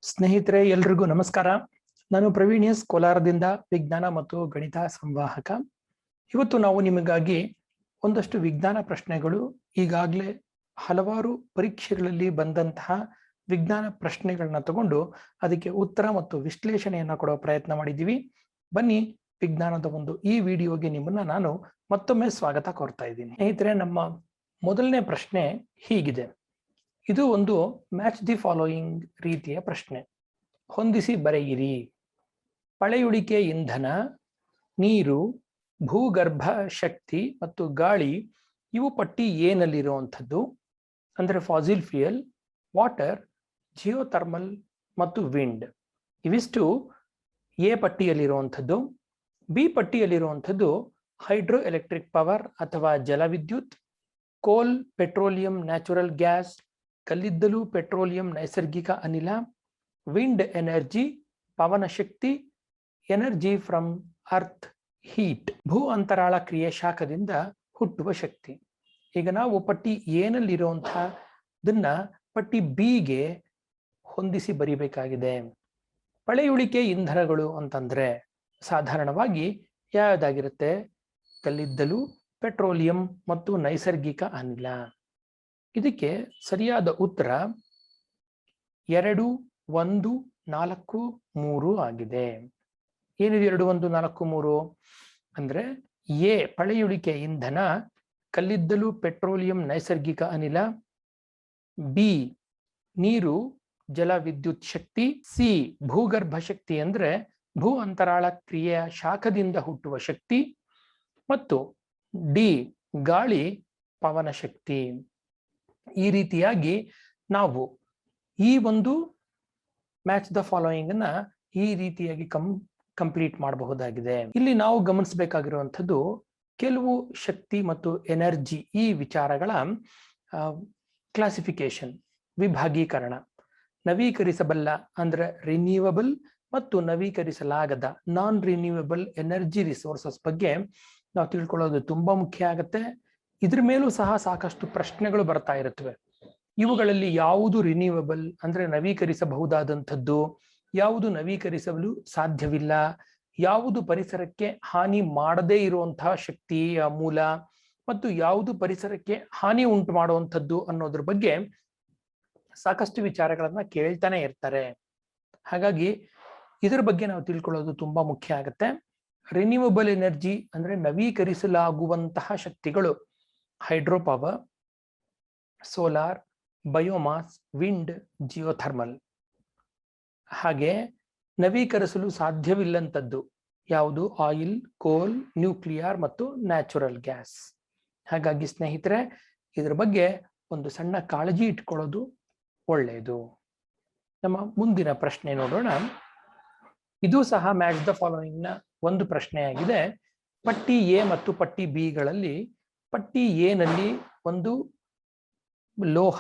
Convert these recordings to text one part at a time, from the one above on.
ಸ್ನೇಹಿತರೆ ಎಲ್ರಿಗೂ ನಮಸ್ಕಾರ. ನಾನು ಪ್ರವೀಣ್ ಎಸ್ ಕೋಲಾರದಿಂದ ವಿಜ್ಞಾನ ಮತ್ತು ಗಣಿತ ಸಂವಾಹಕ. ಇವತ್ತು ನಾವು ನಿಮಗಾಗಿ ಒಂದಷ್ಟು ವಿಜ್ಞಾನ ಪ್ರಶ್ನೆಗಳು, ಈಗಾಗಲೇ ಹಲವಾರು ಪರೀಕ್ಷೆಗಳಲ್ಲಿ ಬಂದಂತಹ ವಿಜ್ಞಾನ ಪ್ರಶ್ನೆಗಳನ್ನ ತಗೊಂಡು ಅದಕ್ಕೆ ಉತ್ತರ ಮತ್ತು ವಿಶ್ಲೇಷಣೆಯನ್ನ ಕೊಡೋ ಪ್ರಯತ್ನ ಮಾಡಿದ್ದೀವಿ. ಬನ್ನಿ, ವಿಜ್ಞಾನದ ಈ ವಿಡಿಯೋಗೆ ನಿಮ್ಮನ್ನ ನಾನು ಮತ್ತೊಮ್ಮೆ ಸ್ವಾಗತ ಕೋರ್ತಾ ಇದ್ದೀನಿ. ಸ್ನೇಹಿತರೆ, ನಮ್ಮ ಮೊದಲನೇ ಪ್ರಶ್ನೆ ಹೀಗಿದೆ. ಇದು ಒಂದು ಮ್ಯಾಚ್ ದಿ ಫಾಲೋಯಿಂಗ್ ರೀತಿಯ ಪ್ರಶ್ನೆ. ಹೊಂದಿಸಿ ಬರೆಯಿರಿ. ಪಳೆಯುಳಿಕೆ ಇಂಧನ, ನೀರು, ಭೂಗರ್ಭ ಶಕ್ತಿ ಮತ್ತು ಗಾಳಿ ಇವು ಪಟ್ಟಿ ಏನಲ್ಲಿರುವಂಥದ್ದು? ಅಂದರೆ ಫಾಸಿಲ್ ಫ್ಯೂಯಲ್, ವಾಟರ್, ಜಿಯೋಥರ್ಮಲ್ ಮತ್ತು ವಿಂಡ್. ಇವಿಷ್ಟು ಎ ಪಟ್ಟಿಯಲ್ಲಿರುವಂಥದ್ದು. ಬಿ ಪಟ್ಟಿಯಲ್ಲಿರುವಂಥದ್ದು ಹೈಡ್ರೋ ಎಲೆಕ್ಟ್ರಿಕ್ ಪವರ್ ಅಥವಾ ಜಲವಿದ್ಯುತ್, ಕೋಲ್, ಪೆಟ್ರೋಲಿಯಂ, ನ್ಯಾಚುರಲ್ ಗ್ಯಾಸ್, ಕಲ್ಲಿದ್ದಲು, ಪೆಟ್ರೋಲಿಯಂ, ನೈಸರ್ಗಿಕ ಅನಿಲ, ವಿಂಡ್ ಎನರ್ಜಿ, ಪವನ ಶಕ್ತಿ, ಎನರ್ಜಿ ಫ್ರಮ್ ಅರ್ತ್ ಹೀಟ್, ಭೂ ಅಂತರಾಳ ಕ್ರಿಯೆ ಶಾಖದಿಂದ ಹುಟ್ಟುವ ಶಕ್ತಿ. ಈಗ ನಾವು ಪಟ್ಟಿ ಏನಲ್ಲಿರುವಂತಹದನ್ನ ಪಟ್ಟಿ ಬಿಗೆ ಹೊಂದಿಸಿ ಬರಿಬೇಕಾಗಿದೆ. ಪಳೆಯುಳಿಕೆ ಇಂಧನಗಳು ಅಂತಂದ್ರೆ ಸಾಧಾರಣವಾಗಿ ಯಾವುದಾಗಿರುತ್ತೆ? ಕಲ್ಲಿದ್ದಲು, ಪೆಟ್ರೋಲಿಯಂ ಮತ್ತು ನೈಸರ್ಗಿಕ ಅನಿಲ. ಇದಕ್ಕೆ ಸರಿಯಾದ ಉತ್ತರ 2, 1, 4, 3 ಆಗಿದೆ. ಏನಿದೆ 2, 1, 4, 3 ಅಂದ್ರೆ ಎ ಪಳೆಯುಳಿಕೆ ಇಂಧನ, ಕಲ್ಲಿದ್ದಲು, ಪೆಟ್ರೋಲಿಯಂ, ನೈಸರ್ಗಿಕ ಅನಿಲ. ಬಿ ನೀರು, ಜಲ, ವಿದ್ಯುತ್ ಶಕ್ತಿ. ಸಿ ಭೂಗರ್ಭ ಶಕ್ತಿ ಅಂದ್ರೆ ಭೂ ಅಂತರಾಳ ಕ್ರಿಯೆಯ ಶಾಖದಿಂದ ಹುಟ್ಟುವ ಶಕ್ತಿ. ಮತ್ತು ಡಿ ಗಾಳಿ, ಪವನ ಶಕ್ತಿ. ಈ ರೀತಿಯಾಗಿ ನಾವು ಈ ಒಂದು ಮ್ಯಾಚ್ ದ ಫಾಲೋಯಿಂಗ್ ಅನ್ನ ಈ ರೀತಿಯಾಗಿ ಕಂಪ್ಲೀಟ್ ಮಾಡಬಹುದಾಗಿದೆ. ಇಲ್ಲಿ ನಾವು ಗಮನಿಸಬೇಕಾಗಿರುವಂಥದ್ದು ಕೆಲವು ಶಕ್ತಿ ಮತ್ತು ಎನರ್ಜಿ ಈ ವಿಚಾರಗಳ ಕ್ಲಾಸಿಫಿಕೇಶನ್, ವಿಭಾಗೀಕರಣ. ನವೀಕರಿಸಬಲ್ಲ ಅಂದ್ರೆ ರಿನ್ಯೂವಬಲ್ ಮತ್ತು ನವೀಕರಿಸಲಾಗದ ನಾನ್ ರಿನ್ಯೂವಬಲ್ ಎನರ್ಜಿ ರಿಸೋರ್ಸಸ್ ಬಗ್ಗೆ ನಾವು ತಿಳ್ಕೊಳ್ಳೋದು ತುಂಬಾ ಮುಖ್ಯ ಆಗುತ್ತೆ. ಇದ್ರ ಮೇಲೂ ಸಹ ಸಾಕಷ್ಟು ಪ್ರಶ್ನೆಗಳು ಬರ್ತಾ ಇರುತ್ತವೆ. ಇವುಗಳಲ್ಲಿ ಯಾವುದು ರಿನ್ಯೂವಬಲ್ ಅಂದ್ರೆ ನವೀಕರಿಸಬಹುದಾದಂಥದ್ದು, ಯಾವುದು ನವೀಕರಿಸಲು ಸಾಧ್ಯವಿಲ್ಲ, ಯಾವುದು ಪರಿಸರಕ್ಕೆ ಹಾನಿ ಮಾಡದೇ ಇರುವಂತಹ ಶಕ್ತಿಯ ಮೂಲ ಮತ್ತು ಯಾವುದು ಪರಿಸರಕ್ಕೆ ಹಾನಿ ಉಂಟು ಮಾಡುವಂಥದ್ದು ಅನ್ನೋದ್ರ ಬಗ್ಗೆ ಸಾಕಷ್ಟು ವಿಚಾರಗಳನ್ನ ಕೇಳ್ತಾನೆ ಇರ್ತಾರೆ. ಹಾಗಾಗಿ ಇದರ ಬಗ್ಗೆ ನಾವು ತಿಳ್ಕೊಳ್ಳೋದು ತುಂಬಾ ಮುಖ್ಯ ಆಗುತ್ತೆ. ರಿನ್ಯೂವಬಲ್ ಎನರ್ಜಿ ಅಂದ್ರೆ ನವೀಕರಿಸಲಾಗುವಂತಹ ಶಕ್ತಿಗಳು hydro power, solar, biomass, wind, geothermal. ಹಾಗೆ ನವೀಕರಿಸಲು ಸಾಧ್ಯವಿಲ್ಲಂಥದ್ದು ಯಾವುದು? ಆಯಿಲ್, ಕೋಲ್, ನ್ಯೂಕ್ಲಿಯರ್ ಮತ್ತು ನ್ಯಾಚುರಲ್ ಗ್ಯಾಸ್. ಹಾಗಾಗಿ ಸ್ನೇಹಿತರೆ, ಇದರ ಬಗ್ಗೆ ಒಂದು ಸಣ್ಣ ಕಾಳಜಿ ಇಟ್ಕೊಳ್ಳೋದು ಒಳ್ಳೆಯದು. ನಮ್ಮ ಮುಂದಿನ ಪ್ರಶ್ನೆ ನೋಡೋಣ. ಇದು ಸಹ ಮ್ಯಾಚ್ ದ ಫಾಲೋಯಿಂಗ್ ನ ಒಂದು ಪ್ರಶ್ನೆಯಾಗಿದೆ. ಪಟ್ಟಿ ಎ ಮತ್ತು ಪಟ್ಟಿ ಬಿಗಳಲ್ಲಿ ಪಟ್ಟಿ ಎ ನಲ್ಲಿ ಒಂದು ಲೋಹ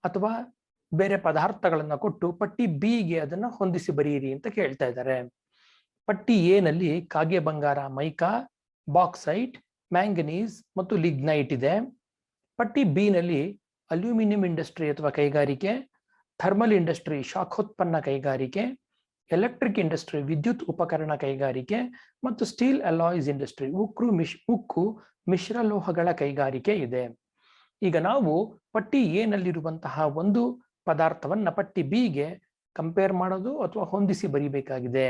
ಅಥವಾ ಬೇರೆ ಪದಾರ್ಥಗಳನ್ನ ಕೊಟ್ಟು ಪಟ್ಟಿ ಬಿಗೆ ಅದನ್ನ ಹೊಂದಿಸಿ ಬರೆಯಿರಿ ಅಂತ ಕೇಳ್ತಾ ಇದ್ದಾರೆ. ಪಟ್ಟಿ ಎ ನಲ್ಲಿ ಕಾಗೆ ಬಂಗಾರ, ಮೈಕಾ, ಬಾಕ್ಸೈಟ್, ಮ್ಯಾಂಗನೀಸ್ ಮತ್ತು ಲಿಗ್ನೈಟ್ ಇದೆ. ಪಟ್ಟಿ ಬಿ ನಲ್ಲಿ ಅಲ್ಯೂಮಿನಿಯಂ ಇಂಡಸ್ಟ್ರಿ ಅಥವಾ ಕೈಗಾರಿಕೆ, ಥರ್ಮಲ್ ಇಂಡಸ್ಟ್ರಿ ಶಾಖೋತ್ಪನ್ನ ಕೈಗಾರಿಕೆ, ಎಲೆಕ್ಟ್ರಿಕ್ ಇಂಡಸ್ಟ್ರಿ ವಿದ್ಯುತ್ ಉಪಕರಣ ಕೈಗಾರಿಕೆ ಮತ್ತು ಸ್ಟೀಲ್ ಅಲಾಯ್ಸ್ ಇಂಡಸ್ಟ್ರಿ ಉಕ್ಕು ಮಿಶ್ರಲೋಹಗಳ ಕೈಗಾರಿಕೆ ಇದೆ. ಈಗ ನಾವು ಪಟ್ಟಿ ಎ ನಲ್ಲಿರುವಂತಹ ಒಂದು ಪದಾರ್ಥವನ್ನ ಪಟ್ಟಿ ಬಿಗೆ ಕಂಪೇರ್ ಮಾಡೋದು ಅಥವಾ ಹೊಂದಿಸಿ ಬರಿಬೇಕಾಗಿದೆ.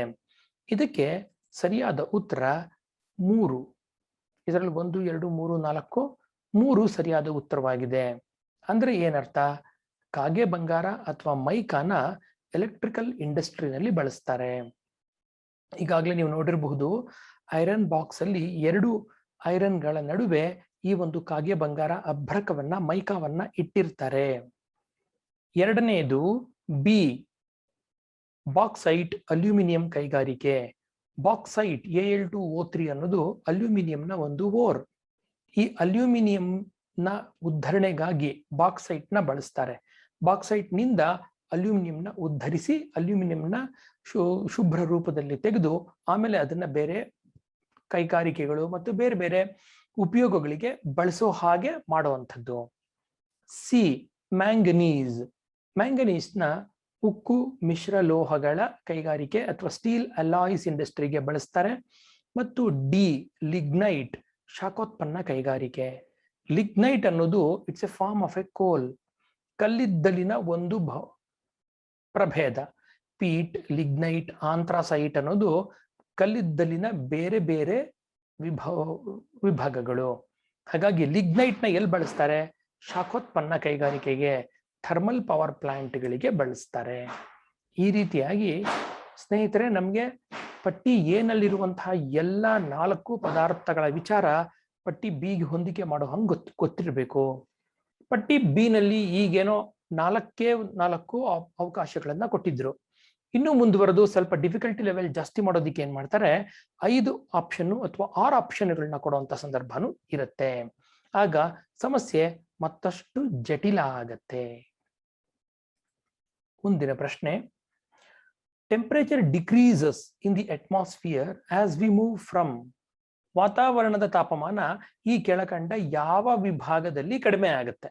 ಇದಕ್ಕೆ ಸರಿಯಾದ ಉತ್ತರ 3. ಇದರಲ್ಲಿ 1, 2, 3, 4, 3 ಸರಿಯಾದ ಉತ್ತರವಾಗಿದೆ. ಅಂದ್ರೆ ಏನರ್ಥ? ಕಾಗೆ ಬಂಗಾರ ಅಥವಾ ಮೈಕಾನ ಎಲೆಕ್ಟ್ರಿಕಲ್ ಇಂಡಸ್ಟ್ರಿನಲ್ಲಿ ಬಳಸ್ತಾರೆ. ಈಗಾಗಲೇ ನೀವು ನೋಡಿರಬಹುದು, ಐರನ್ ಬಾಕ್ಸ್ ಅಲ್ಲಿ 2 ಐರನ್ಗಳ ನಡುವೆ ಈ ಒಂದು ಕಾಗೆ ಬಂಗಾರ ಅಭ್ರಕವನ್ನ, ಮೈಕಾವನ್ನ ಇಟ್ಟಿರ್ತಾರೆ. ಎರಡನೆಯದು ಬಿ ಬಾಕ್ಸೈಟ್ ಅಲ್ಯೂಮಿನಿಯಂ ಕೈಗಾರಿಕೆ. ಬಾಕ್ಸೈಟ್ Al2O3 ಅನ್ನೋದು ಅಲ್ಯೂಮಿನಿಯಂನ ಒಂದು ಓರ್. ಈ ಅಲ್ಯೂಮಿನಿಯಂನ ಉದ್ಧರಣೆಗಾಗಿ ಬಾಕ್ಸೈಟ್ ನ ಬಳಸ್ತಾರೆ. ಬಾಕ್ಸೈಟ್ ನಿಂದ ಅಲ್ಯೂಮಿನಿಯಂನ ಉದ್ಧರಿಸಿ ಅಲ್ಯೂಮಿನಿಯಂನ ಶುಭ್ರ ರೂಪದಲ್ಲಿ ತೆಗೆದು ಆಮೇಲೆ ಅದನ್ನ ಬೇರೆ ಕೈಗಾರಿಕೆಗಳು ಮತ್ತು ಬೇರೆ ಬೇರೆ ಉಪಯೋಗಗಳಿಗೆ ಬಳಸೋ ಹಾಗೆ ಮಾಡುವಂಥದ್ದು. C manganese. ಮ್ಯಾಂಗನೀಸ್ನ ಉಕ್ಕು ಮಿಶ್ರ ಲೋಹಗಳ ಕೈಗಾರಿಕೆ ಅಥವಾ ಸ್ಟೀಲ್ ಅಲಾಯ್ಸ್ ಇಂಡಸ್ಟ್ರಿಗೆ ಬಳಸ್ತಾರೆ. ಮತ್ತು ಡಿ ಲಿಗ್ನೈಟ್ ಶಾಖೋತ್ಪನ್ನ ಕೈಗಾರಿಕೆ. ಲಿಗ್ನೈಟ್ ಅನ್ನೋದು it's a form of a coal, ಕಲ್ಲಿದ್ದಲಿನ ಒಂದು ಪ್ರಭೇದ. ಪೀಟ್, ಲಿಗ್ನೈಟ್, ಆಂಥ್ರಾಸೈಟ್ ಅನ್ನೋದು ಕಲ್ಲಿದ್ದಲಿನ ಬೇರೆ ಬೇರೆ ವಿಭಾಗಗಳು. ಹಾಗಾಗಿ ಲಿಗ್ನೈಟ್ ನ ಎಲ್ಲಿ ಬಳಸ್ತಾರೆ? ಶಾಖೋತ್ಪನ್ನ ಕೈಗಾರಿಕೆಗೆ, ಥರ್ಮಲ್ ಪವರ್ ಪ್ಲಾಂಟ್ಗಳಿಗೆ ಬಳಸ್ತಾರೆ. ಈ ರೀತಿಯಾಗಿ ಸ್ನೇಹಿತರೆ, ನಮಗೆ ಪಟ್ಟಿ ಎನಲ್ಲಿರುವಂತಹ ಎಲ್ಲ 4 ಪದಾರ್ಥಗಳ ವಿಚಾರ ಪಟ್ಟಿ ಬಿಗೆ ಹೊಂದಿಕೆ ಮಾಡೋ ಹಂಗೆ ಗೊತ್ತಿರಬೇಕು. ಪಟ್ಟಿ ಬಿ ನಲ್ಲಿ ಈಗೇನೋ 4 ಅವಕಾಶಗಳನ್ನ ಕೊಟ್ಟಿದ್ರು. ಇನ್ನು ಮುಂದುವರೆದು ಸ್ವಲ್ಪ ಡಿಫಿಕಲ್ಟಿ ಲೆವೆಲ್ ಜಾಸ್ತಿ ಮಾಡೋದಿಕ್ಕೆ ಏನ್ ಮಾಡ್ತಾರೆ, 5 ಆಪ್ಷನ್ ಅಥವಾ 6 ಆಪ್ಷನ್ಗಳನ್ನ ಕೊಡುವಂತ ಸಂದರ್ಭನೂ ಇರುತ್ತೆ. ಆಗ ಸಮಸ್ಯೆ ಮತ್ತಷ್ಟು ಜಟಿಲ ಆಗತ್ತೆ. ಮುಂದಿನ ಪ್ರಶ್ನೆ, temperature decreases in the atmosphere as we move from. ವಾತಾವರಣದ ತಾಪಮಾನ ಈ ಕೆಳಕಂಡ ಯಾವ ವಿಭಾಗದಲ್ಲಿ ಕಡಿಮೆ ಆಗುತ್ತೆ?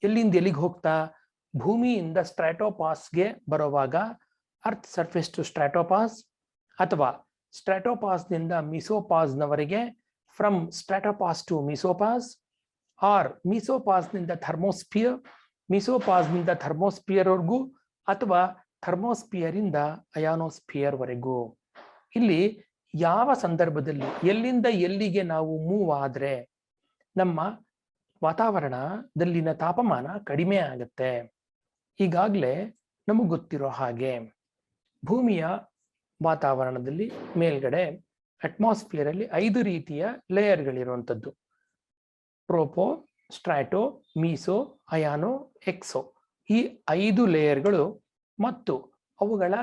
ಎಲ್ಲಿಂದ ಎಲ್ಲಿಗೆ ಹೋಗ್ತಾ? ಭೂಮಿಯಿಂದ ಸ್ಟ್ರಾಟೋಪಾಸ್ಗೆ ಬರುವಾಗ ಅರ್ತ್ ಸರ್ಫೇಸ್ ಟು ಸ್ಟ್ರಾಟೋಪಾಸ್, ಅಥವಾ ಸ್ಟ್ರಾಟೋಪಾಸ್ನಿಂದ ಮಿಸೋಪಾಸ್ನವರೆಗೆ, from ಸ್ಟ್ರಾಟೋಪಾಸ್ to ಮಿಸೋಪಾಸ್, R ಮಿಸೋಪಾಸ್ನಿಂದ thermosphere, ಮಿಸೋಪಾಸ್ನಿಂದ thermosphere ವರೆಗೂ, ಅಥವಾ ಥರ್ಮೋಸ್ಫಿಯರ್ ಇಂದ ಅಯಾನೋಸ್ಫಿಯರ್ ವರೆಗೂ. ಇಲ್ಲಿ ಯಾವ ಸಂದರ್ಭದಲ್ಲಿ ಎಲ್ಲಿಂದ ಎಲ್ಲಿಗೆ ನಾವು ಮೂವ್ ಆದ್ರೆ ನಮ್ಮ ವಾತಾವರಣದಲ್ಲಿನ ತಾಪಮಾನ ಕಡಿಮೆ ಆಗುತ್ತೆ? ಈಗಾಗಲೇ ನಮಗೆ ಗೊತ್ತಿರೋ ಹಾಗೆ ಭೂಮಿಯ ವಾತಾವರಣದಲ್ಲಿ ಮೇಲ್ಗಡೆ ಅಟ್ಮಾಸ್ಫಿಯರ್ ಅಲ್ಲಿ 5 ರೀತಿಯ ಲೇಯರ್ಗಳಿರುವಂಥದ್ದು: ಟ್ರೋಪೋ, ಸ್ಟ್ರಾಟೋ, ಮೀಸೋ, ಅಯಾನೋ, ಎಕ್ಸೋ. ಈ 5 ಲೇಯರ್ಗಳು ಮತ್ತು ಅವುಗಳ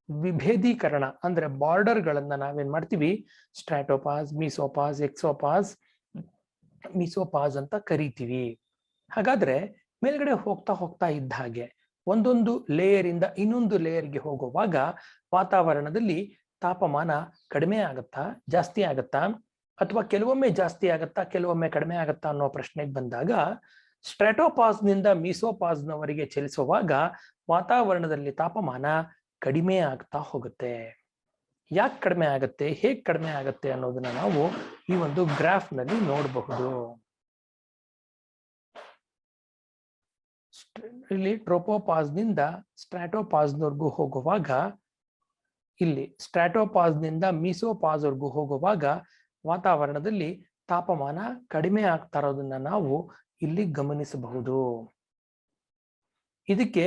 ವಿಭೇದೀಕರಣ ಅಂದ್ರೆ ಬಾರ್ಡರ್ಗಳನ್ನ ನಾವೇನ್ ಮಾಡ್ತೀವಿ, ಸ್ಟ್ರಾಟೋಪಾಸ್, ಮೀಸೋಪಾಸ್, ಎಕ್ಸೋಪಾಸ್, ಮಿಸೋಪಾಸ್ ಅಂತ ಕರಿತೀವಿ. ಹಾಗಾದ್ರೆ ಮೇಲ್ಗಡೆ ಹೋಗ್ತಾ ಹೋಗ್ತಾ ಇದ್ದ ಹಾಗೆ ಒಂದೊಂದು ಲೇಯರ್ ಇಂದ ಇನ್ನೊಂದು ಲೇಯರ್ಗೆ ಹೋಗುವಾಗ ವಾತಾವರಣದಲ್ಲಿ ತಾಪಮಾನ ಕಡಿಮೆ ಆಗತ್ತಾ, ಜಾಸ್ತಿ ಆಗತ್ತಾ, ಅಥವಾ ಕೆಲವೊಮ್ಮೆ ಜಾಸ್ತಿ ಆಗತ್ತಾ, ಕೆಲವೊಮ್ಮೆ ಕಡಿಮೆ ಆಗತ್ತಾ ಅನ್ನೋ ಪ್ರಶ್ನೆಗೆ ಬಂದಾಗ, ಸ್ಟ್ರಾಟೋಪಾಸ್ನಿಂದ ಮಿಸೋಪಾಸ್ನವರೆಗೆ ಚಲಿಸುವಾಗ ವಾತಾವರಣದಲ್ಲಿ ತಾಪಮಾನ ಕಡಿಮೆ ಆಗ್ತಾ ಹೋಗುತ್ತೆ. ಯಾಕೆ ಕಡಿಮೆ ಆಗುತ್ತೆ, ಹೇಗೆ ಕಡಿಮೆ ಆಗುತ್ತೆ ಅನ್ನೋದನ್ನ ನಾವು ಈ ಒಂದು ಗ್ರಾಫ್ ನಲ್ಲಿ ನೋಡಬಹುದು. ಇಲ್ಲಿ ಟ್ರೋಪೋಪಾಸ್ನಿಂದ ಸ್ಟ್ರಾಟೋಪಾಸ್ನವರೆಗೂ ಹೋಗುವಾಗ, ಇಲ್ಲಿ ಸ್ಟ್ರಾಟೋಪಾಸ್ನಿಂದ ಮಿಸೋಪಾಸ್ವರೆಗೂ ಹೋಗುವಾಗ ವಾತಾವರಣದಲ್ಲಿ ತಾಪಮಾನ ಕಡಿಮೆ ಆಗ್ತಾ ಇರೋದನ್ನ ನಾವು ಇಲ್ಲಿ ಗಮನಿಸಬಹುದು. ಇದಕ್ಕೆ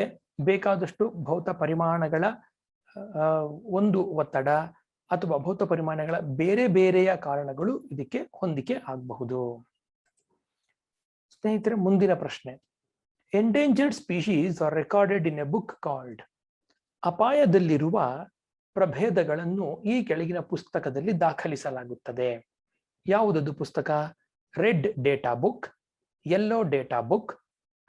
ಬೇಕಾದಷ್ಟು ಭೌತ ಪರಿಮಾಣಗಳ ಒಂದು ಒತ್ತಡ ಅಥವಾ ಭೌತ ಪರಿಮಾಣಗಳ ಬೇರೆ ಬೇರೆಯ ಕಾರಣಗಳು ಇದಕ್ಕೆ ಹೊಂದಿಕೆ ಆಗಬಹುದು. ಸ್ನೇಹಿತರೆ, ಮುಂದಿನ ಪ್ರಶ್ನೆ, endangered species are recorded in a book called. ಅಪಾಯದಲ್ಲಿರುವ ಪ್ರಭೇದಗಳನ್ನು ಈ ಕೆಳಗಿನ ಪುಸ್ತಕದಲ್ಲಿ ದಾಖಲಿಸಲಾಗುತ್ತದೆ. ಯಾವುದದು ಪುಸ್ತಕ? Red data book, yellow data book,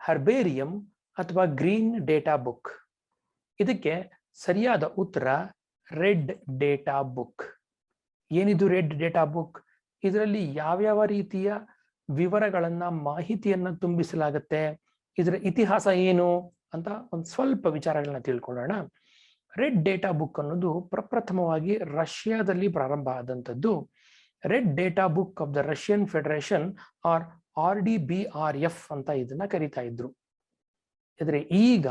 herbarium ಅಥವಾ ಗ್ರೀನ್ ಡೇಟಾ ಬುಕ್. ಇದಕ್ಕೆ ಸರಿಯಾದ ಉತ್ತರ ರೆಡ್ ಡೇಟಾ ಬುಕ್. ಏನಿದು ರೆಡ್ ಡೇಟಾ ಬುಕ್? ಇದರಲ್ಲಿ ಯಾವ್ಯಾವ ರೀತಿಯ ವಿವರಗಳನ್ನ, ಮಾಹಿತಿಯನ್ನ ತುಂಬಿಸಲಾಗುತ್ತೆ, ಇದರ ಇತಿಹಾಸ ಏನು ಅಂತ ಒಂದು ಸ್ವಲ್ಪ ವಿಚಾರಗಳನ್ನ ತಿಳ್ಕೊಳ್ಳೋಣ. ರೆಡ್ ಡೇಟಾ ಬುಕ್ ಅನ್ನೋದು ಪ್ರಪ್ರಥಮವಾಗಿ ರಷ್ಯಾದಲ್ಲಿ ಪ್ರಾರಂಭ ಆದಂಥದ್ದು. Red data book of the Russian Federation or RDBRF ಅಂತ ಇದನ್ನ ಕರಿತಾ ಇದ್ರು. ಆದ್ರೆ ಈಗ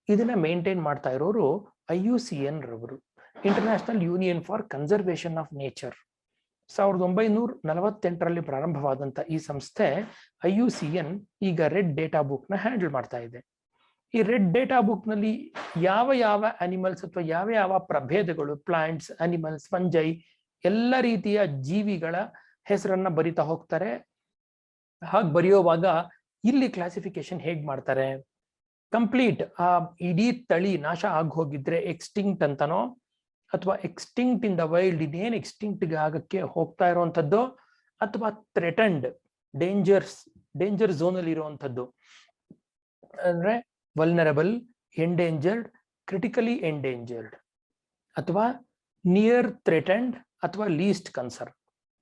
ಇದನ್ನ ಮೇಂಟೈನ್ ಮಾಡ್ತಾ ಇರೋರು IUCN ರವರು, International Union for Conservation of Nature. 1948ರಲ್ಲಿ ಪ್ರಾರಂಭವಾದಂತ ಈ ಸಂಸ್ಥೆ IUCN ಈಗ ರೆಡ್ ಡೇಟಾ ಬುಕ್ ನ ಹ್ಯಾಂಡಲ್ ಮಾಡ್ತಾ ಇದೆ. ಈ ರೆಡ್ ಡೇಟಾ ಬುಕ್ ನಲ್ಲಿ ಯಾವ ಯಾವ ಅನಿಮಲ್ಸ್ ಅಥವಾ ಯಾವ ಯಾವ ಪ್ರಭೇದಗಳು, ಪ್ಲಾಂಟ್ಸ್, ಅನಿಮಲ್ಸ್, ಫಂಜೈ, ಎಲ್ಲ ರೀತಿಯ ಜೀವಿಗಳ ಹೆಸರನ್ನ ಬರಿತಾ ಹೋಗ್ತಾರೆ. ಹಾಗೆ ಬರೆಯುವಾಗ ಇಲ್ಲಿ ಕ್ಲಾಸಿಫಿಕೇಶನ್ ಹೇಗ್ ಮಾಡ್ತಾರೆ? ಕಂಪ್ಲೀಟ್ ಆ ಇಡೀ ತಳಿ ನಾಶ ಆಗಿ ಹೋಗಿದ್ರೆ ಎಕ್ಸ್ಟಿಂಕ್ಟ್ ಅಂತನೋ, ಅಥವಾ ಎಕ್ಸ್ಟಿಂಕ್ಟ್ ಇನ್ ದ ವೈಲ್ಡ್, ಇನ್ನೇನ್ ಎಕ್ಸ್ಟಿಂಕ್ಟ್ ಆಗಕ್ಕೆ ಹೋಗ್ತಾ ಇರುವಂತದ್ದು, ಅಥವಾ ಥ್ರೆಟನ್ಡ್, ಡೇಂಜರ್ ಝೋನ್ ಅಲ್ಲಿ ಇರುವಂತದ್ದು ಅಂದ್ರೆ ವಲ್ನರಬಲ್, ಎಂಡೇಂಜರ್ಡ್, ಕ್ರಿಟಿಕಲಿ ಎಂಡೇಂಜರ್ಡ್, ಅಥವಾ ನಿಯರ್ ಥ್ರೆಟನ್ಡ್, ಅಥವಾ ಲೀಸ್ಟ್ ಕನ್ಸರ್ನ್.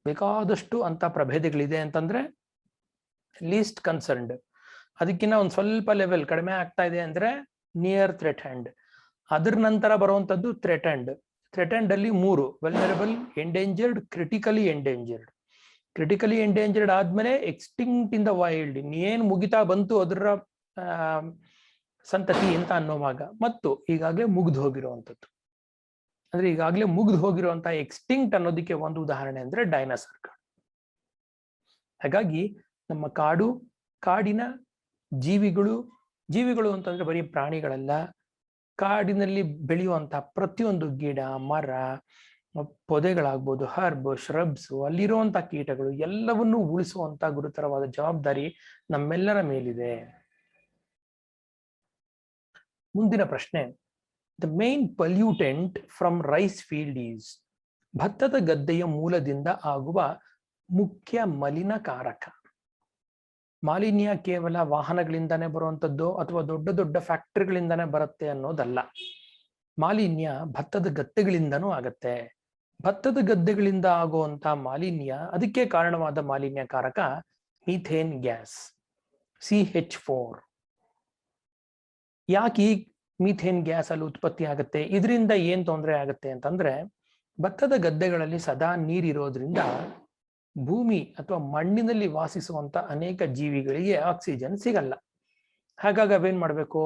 ಬೇಕಾದಷ್ಟು ಅಂತ ಪ್ರಭೇದಗಳಿದೆ ಅಂತಂದ್ರೆ ಲೀಸ್ಟ್ ಕನ್ಸರ್ನ್ಡ್. ಅದಕ್ಕಿಂತ ಒಂದು ಸ್ವಲ್ಪ ಲೆವೆಲ್ ಕಡಿಮೆ ಆಗ್ತಾ ಇದೆ ಅಂದ್ರೆ ನಿಯರ್ ಥ್ರೆಟನ್ಡ್. ಅದರ ನಂತರ ಬರುವಂತದ್ದು ಥ್ರೆಟನ್ಡ್. ಥ್ರೆಟನ್ಡ್ ಅಲ್ಲಿ 3: vulnerable, endangered, critically endangered. Critically endangered ಆದ್ಮೇಲೆ ಎಕ್ಸ್ಟಿಂಕ್ಟ್ ಇನ್ ದ ವೈಲ್ಡ್, ಏನ್ ಮುಗಿತಾ ಬಂತು ಅದರ ಸಂತತಿ ಅಂತ ಅನ್ನೋವಾಗ, ಮತ್ತು ಈಗಾಗಲೇ ಮುಗ್ದು ಹೋಗಿರುವಂಥದ್ದು. ಅಂದ್ರೆ ಈಗಾಗಲೇ ಮುಗ್ದು ಹೋಗಿರುವಂತಹ ಎಕ್ಸ್ಟಿಂಕ್ಟ್ ಅನ್ನೋದಕ್ಕೆ ಒಂದು ಉದಾಹರಣೆ ಅಂದ್ರೆ ಡೈನೋಸಾರ್. ಹಾಗಾಗಿ ನಮ್ಮ ಕಾಡು, ಕಾಡಿನ ಜೀವಿಗಳು ಅಂತಂದ್ರೆ ಬರೀ ಪ್ರಾಣಿಗಳಲ್ಲ, ಕಾಡಿನಲ್ಲಿ ಬೆಳೆಯುವಂತಹ ಪ್ರತಿಯೊಂದು ಗಿಡ, ಮರ, ಪೊದೆಗಳಾಗ್ಬೋದು, ಹರ್ಬ್, ಶ್ರಬ್ಸ್, ಅಲ್ಲಿರುವಂತಹ ಕೀಟಗಳು ಎಲ್ಲವನ್ನೂ ಉಳಿಸುವಂತ ಗುರುತರವಾದ ಜವಾಬ್ದಾರಿ ನಮ್ಮೆಲ್ಲರ ಮೇಲಿದೆ. ಮುಂದಿನ ಪ್ರಶ್ನೆ, the main pollutant from rice field is. ಭತ್ತದ ಗದ್ದೆಯ ಮೂಲದಿಂದ ಆಗುವ ಮುಖ್ಯ ಮಲಿನಕಾರಕ. ಮಾಲಿನ್ಯ ಕೇವಲ ವಾಹನಗಳಿಂದಾನೇ ಬರುವಂತದ್ದು ಅಥವಾ ದೊಡ್ಡ ದೊಡ್ಡ ಫ್ಯಾಕ್ಟರಿಗಳಿಂದಾನೇ ಬರುತ್ತೆ ಅನ್ನೋದಲ್ಲ. ಮಾಲಿನ್ಯ ಭತ್ತದ ಗದ್ದೆಗಳಿಂದನೂ ಆಗತ್ತೆ. ಭತ್ತದ ಗದ್ದೆಗಳಿಂದ ಆಗುವಂತ ಮಾಲಿನ್ಯ, ಅದಕ್ಕೆ ಕಾರಣವಾದ ಮಾಲಿನ್ಯಕಾರಕ ಮೀಥೇನ್ ಗ್ಯಾಸ್, CH4. ಯಾಕೆ ಈ ಮೀಥೇನ್ ಗ್ಯಾಸ್ ಅಲ್ಲಿ ಉತ್ಪತ್ತಿ ಆಗುತ್ತೆ, ಇದರಿಂದ ಏನ್ ತೊಂದರೆ ಆಗುತ್ತೆ ಅಂತಂದ್ರೆ, ಭತ್ತದ ಗದ್ದೆಗಳಲ್ಲಿ ಸದಾ ನೀರಿರೋದ್ರಿಂದ ಭೂಮಿ ಅಥವಾ ಮಣ್ಣಿನಲ್ಲಿ ವಾಸಿಸುವಂತ ಅನೇಕ ಜೀವಿಗಳಿಗೆ ಆಕ್ಸಿಜನ್ ಸಿಗಲ್ಲ. ಹಾಗಾಗಿ ಅವೇನ್ ಮಾಡಬೇಕು,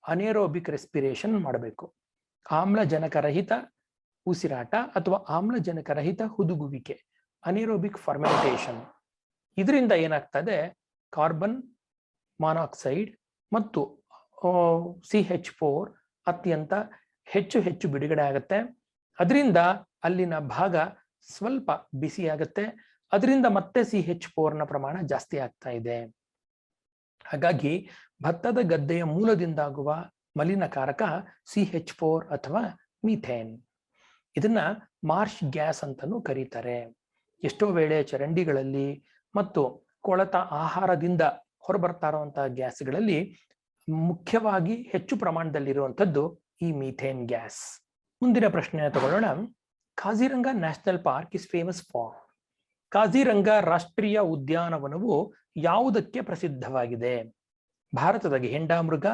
ಅನೇರೋಬಿಕ್ ರೆಸ್ಪಿರೇಷನ್ ಮಾಡಬೇಕು. ಆಮ್ಲಜನಕರಹಿತ ಉಸಿರಾಟ ಅಥವಾ ಆಮ್ಲಜನಕರಹಿತ ಹುದುಗುವಿಕೆ, ಅನೇರೋಬಿಕ್ ಫರ್ಮೆಂಟೇಷನ್. ಇದರಿಂದ ಏನಾಗ್ತದೆ, ಕಾರ್ಬನ್ ಮಾನಾಕ್ಸೈಡ್ ಮತ್ತು CH4 ಅತ್ಯಂತ ಹೆಚ್ಚು ಬಿಡುಗಡೆ ಆಗುತ್ತೆ. ಅದರಿಂದ ಅಲ್ಲಿನ ಭಾಗ ಸ್ವಲ್ಪ ಬಿಸಿ ಆಗುತ್ತೆ. ಅದರಿಂದ ಮತ್ತೆ CH4 ನ ಪ್ರಮಾಣ ಜಾಸ್ತಿ ಆಗ್ತಾ ಇದೆ. ಹಾಗಾಗಿ ಭತ್ತದ ಗದ್ದೆಯ ಮೂಲದಿಂದಾಗುವ ಮಲಿನಕಾರಕ CH4 ಅಥವಾ ಮೀಥೇನ್. ಇದನ್ನ ಮಾರ್ಷ್ ಗ್ಯಾಸ್ ಅಂತಾನೂ ಕರೀತಾರೆ. ಎಷ್ಟೋ ವೇಳೆ ಚರಂಡಿಗಳಲ್ಲಿ ಮತ್ತು ಕೊಳೆತ ಆಹಾರದಿಂದ ಹೊರಬರ್ತಾ ಇರುವಂತಹ ಗ್ಯಾಸ್ಗಳಲ್ಲಿ ಮುಖ್ಯವಾಗಿ ಹೆಚ್ಚು ಪ್ರಮಾಣದಲ್ಲಿರುವಂಥದ್ದು ಈ ಮೀಥೇನ್ ಗ್ಯಾಸ್. ಮುಂದಿನ ಪ್ರಶ್ನೆ ತಗೊಳ್ಳೋಣ. Kaziranga national park is famous for. Kaziranga ರಾಷ್ಟ್ರೀಯ ಉದ್ಯಾನವನವು ಯಾವುದಕ್ಕೆ ಪ್ರಸಿದ್ಧವಾಗಿದೆ? ಭಾರತದ ಘೇಂಡಾಮೃಗ,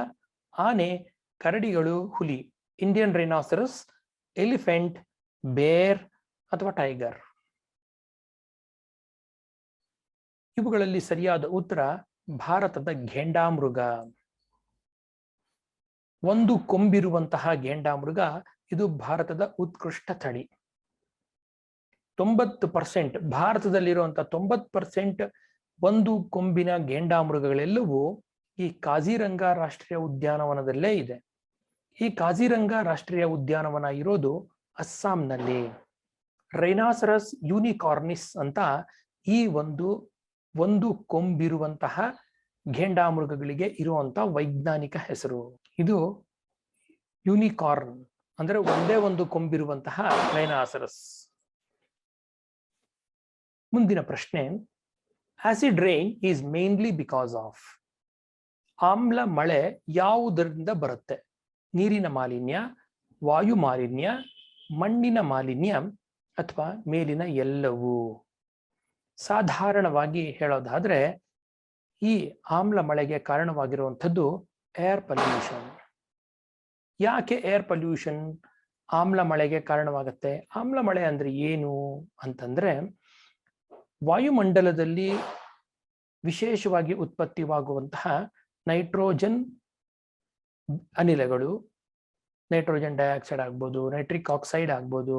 ಆನೆ, ಕರಡಿಗಳು, ಹುಲಿ, ಇಂಡಿಯನ್ ರೈನಾಸರಸ್, ಎಲಿಫೆಂಟ್, ಬೇರ್ ಅಥವಾ ಟೈಗರ್. ಇವುಗಳಲ್ಲಿ ಸರಿಯಾದ ಉತ್ತರ ಭಾರತದ ಘೇಂಡಾಮೃಗ. ಒಂದು ಕೊಂಬಿರುವಂತಹ ಘೇಂಡಾಮೃಗ ಇದು ಭಾರತದ ಉತ್ಕೃಷ್ಟ ತಳಿ. 90% ಭಾರತದಲ್ಲಿರುವಂತಹ 90% ಒಂದು ಕೊಂಬಿನ ಘೇಂಡಾಮೃಗಗಳೆಲ್ಲವೂ ಈ ಕಾಜಿರಂಗ ರಾಷ್ಟ್ರೀಯ ಉದ್ಯಾನವನದಲ್ಲೇ ಇದೆ. ಈ ಕಾಜಿರಂಗ ರಾಷ್ಟ್ರೀಯ ಉದ್ಯಾನವನ ಇರೋದು ಅಸ್ಸಾಂನಲ್ಲಿ. ರೈನಾಸರಸ್ ಯೂನಿಕಾರ್ನಿಸ್ ಅಂತ ಈ ಒಂದು ಕೊಂಬಿರುವಂತಹ ಘೇಂಡಾಮೃಗಗಳಿಗೆ ಇರುವಂತಹ ವೈಜ್ಞಾನಿಕ ಹೆಸರು. ಇದು ಯೂನಿಕಾರ್ನ್ ಅಂದ್ರೆ ಒಂದೇ ಒಂದು ಕೊಂಬಿರುವಂತಹ ರೈನಾಸರಸ್. ಮುಂದಿನ ಪ್ರಶ್ನೆ, acid rain is mainly because of. ಆಮ್ಲ ಮಳೆ ಯಾವುದರಿಂದ ಬರುತ್ತೆ? ನೀರಿನ ಮಾಲಿನ್ಯ, ವಾಯು ಮಾಲಿನ್ಯ, ಮಣ್ಣಿನ ಮಾಲಿನ್ಯ ಅಥವಾ ಮೇಲಿನ ಎಲ್ಲವೂ? ಸಾಧಾರಣವಾಗಿ ಹೇಳೋದಾದ್ರೆ ಈ ಆಮ್ಲ ಮಳೆಗೆ ಕಾರಣವಾಗಿರುವಂಥದ್ದು ಏರ್ ಪೊಲ್ಯೂಷನ್. ಯಾಕೆ ಏರ್ ಪೊಲ್ಯೂಷನ್ ಆಮ್ಲ ಮಳೆಗೆ ಕಾರಣವಾಗುತ್ತೆ? ಆಮ್ಲ ಮಳೆ ಅಂದ್ರೆ ಏನು ಅಂತಂದ್ರೆ, ವಾಯುಮಂಡಲದಲ್ಲಿ ವಿಶೇಷವಾಗಿ ಉತ್ಪತ್ತಿಯಾಗುವಂತಹ ನೈಟ್ರೋಜನ್ ಅನಿಲಗಳು, ನೈಟ್ರೋಜನ್ ಡೈಆಕ್ಸೈಡ್ ಆಗ್ಬೋದು, ನೈಟ್ರಿಕ್ ಆಕ್ಸೈಡ್ ಆಗ್ಬೋದು,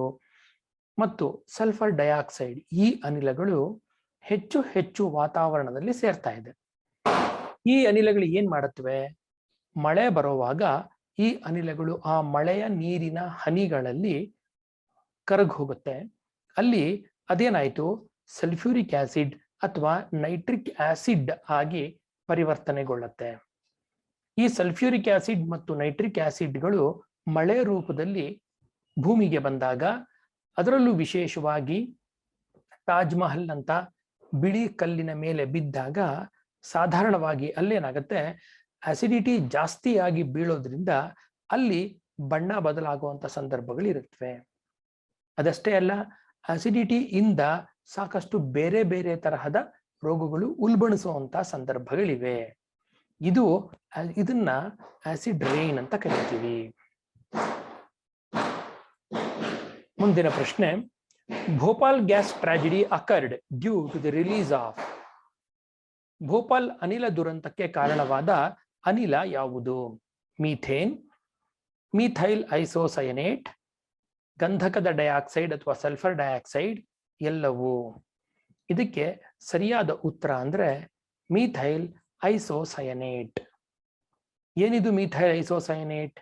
ಮತ್ತು ಸಲ್ಫರ್ ಡೈಆಕ್ಸೈಡ್, ಈ ಅನಿಲಗಳು ಹೆಚ್ಚು ವಾತಾವರಣದಲ್ಲಿ ಸೇರ್ತಾ ಇದೆ. ಈ ಅನಿಲಗಳು ಏನ್ ಮಾಡುತ್ತವೆ? ಮಳೆ ಬರುವಾಗ ಈ ಅನಿಲಗಳು ಆ ಮಳೆಯ ನೀರಿನ ಹನಿಗಳಲ್ಲಿ ಕರಗಿ ಹೋಗುತ್ತೆ. ಅಲ್ಲಿ ಅದೇನಾಯ್ತು, ಸಲ್ಫ್ಯೂರಿಕ್ ಆಸಿಡ್ ಅಥವಾ ನೈಟ್ರಿಕ್ ಆಸಿಡ್ ಆಗಿ ಪರಿವರ್ತನೆಗೊಳ್ಳುತ್ತೆ. ಈ ಸಲ್ಫ್ಯೂರಿಕ್ ಆಸಿಡ್ ಮತ್ತು ನೈಟ್ರಿಕ್ ಆಸಿಡ್ಗಳು ಮಳೆ ರೂಪದಲ್ಲಿ ಭೂಮಿಗೆ ಬಂದಾಗ, ಅದರಲ್ಲೂ ವಿಶೇಷವಾಗಿ ತಾಜ್ ಮಹಲ್ ಅಂತ ಬಿಳಿ ಕಲ್ಲಿನ ಮೇಲೆ ಬಿದ್ದಾಗ ಸಾಧಾರಣವಾಗಿ ಅಲ್ಲೇನಾಗುತ್ತೆ, ಅಸಿಡಿಟಿ ಜಾಸ್ತಿಯಾಗಿ ಬೀಳೋದ್ರಿಂದ ಅಲ್ಲಿ ಬಣ್ಣ ಬದಲಾಗುವಂತ ಸಂದರ್ಭಗಳು ಇರುತ್ತವೆ. ಅದಷ್ಟೇ ಅಲ್ಲ, ಅಸಿಡಿಟಿ ಇಂದ ಸಾಕಷ್ಟು ಬೇರೆ ಬೇರೆ ತರಹದ ರೋಗಗಳು ಉಲ್ಬಣಿಸುವಂತ ಸಂದರ್ಭಗಳಿವೆ. ಇದನ್ನ ಆಸಿಡ್ ರೈನ್ ಅಂತ ಕರಿತೀವಿ. ಮುಂದಿನ ಪ್ರಶ್ನೆ, Bhopal gas tragedy occurred due to the release of. Bhopal ಅನಿಲ ದುರಂತಕ್ಕೆ ಕಾರಣವಾದ ಅನಿಲ ಯಾವುದು? ಮೀಥೇನ್, ಮೀಥೈಲ್ ಐಸೋಸಯನೇಟ್, ಗಂಧಕದ ಡೈಆಕ್ಸೈಡ್ ಅಥವಾ ಸಲ್ಫರ್ ಡೈಆಕ್ಸೈಡ್, ಎಲ್ಲವೂ. ಇದಕ್ಕೆ ಸರಿಯಾದ ಉತ್ತರ ಅಂದ್ರೆ ಮೀಥೈಲ್ ಐಸೋಸಯನೇಟ್. ಏನಿದು ಮೀಥೈಲ್ ಐಸೋಸಯನೇಟ್?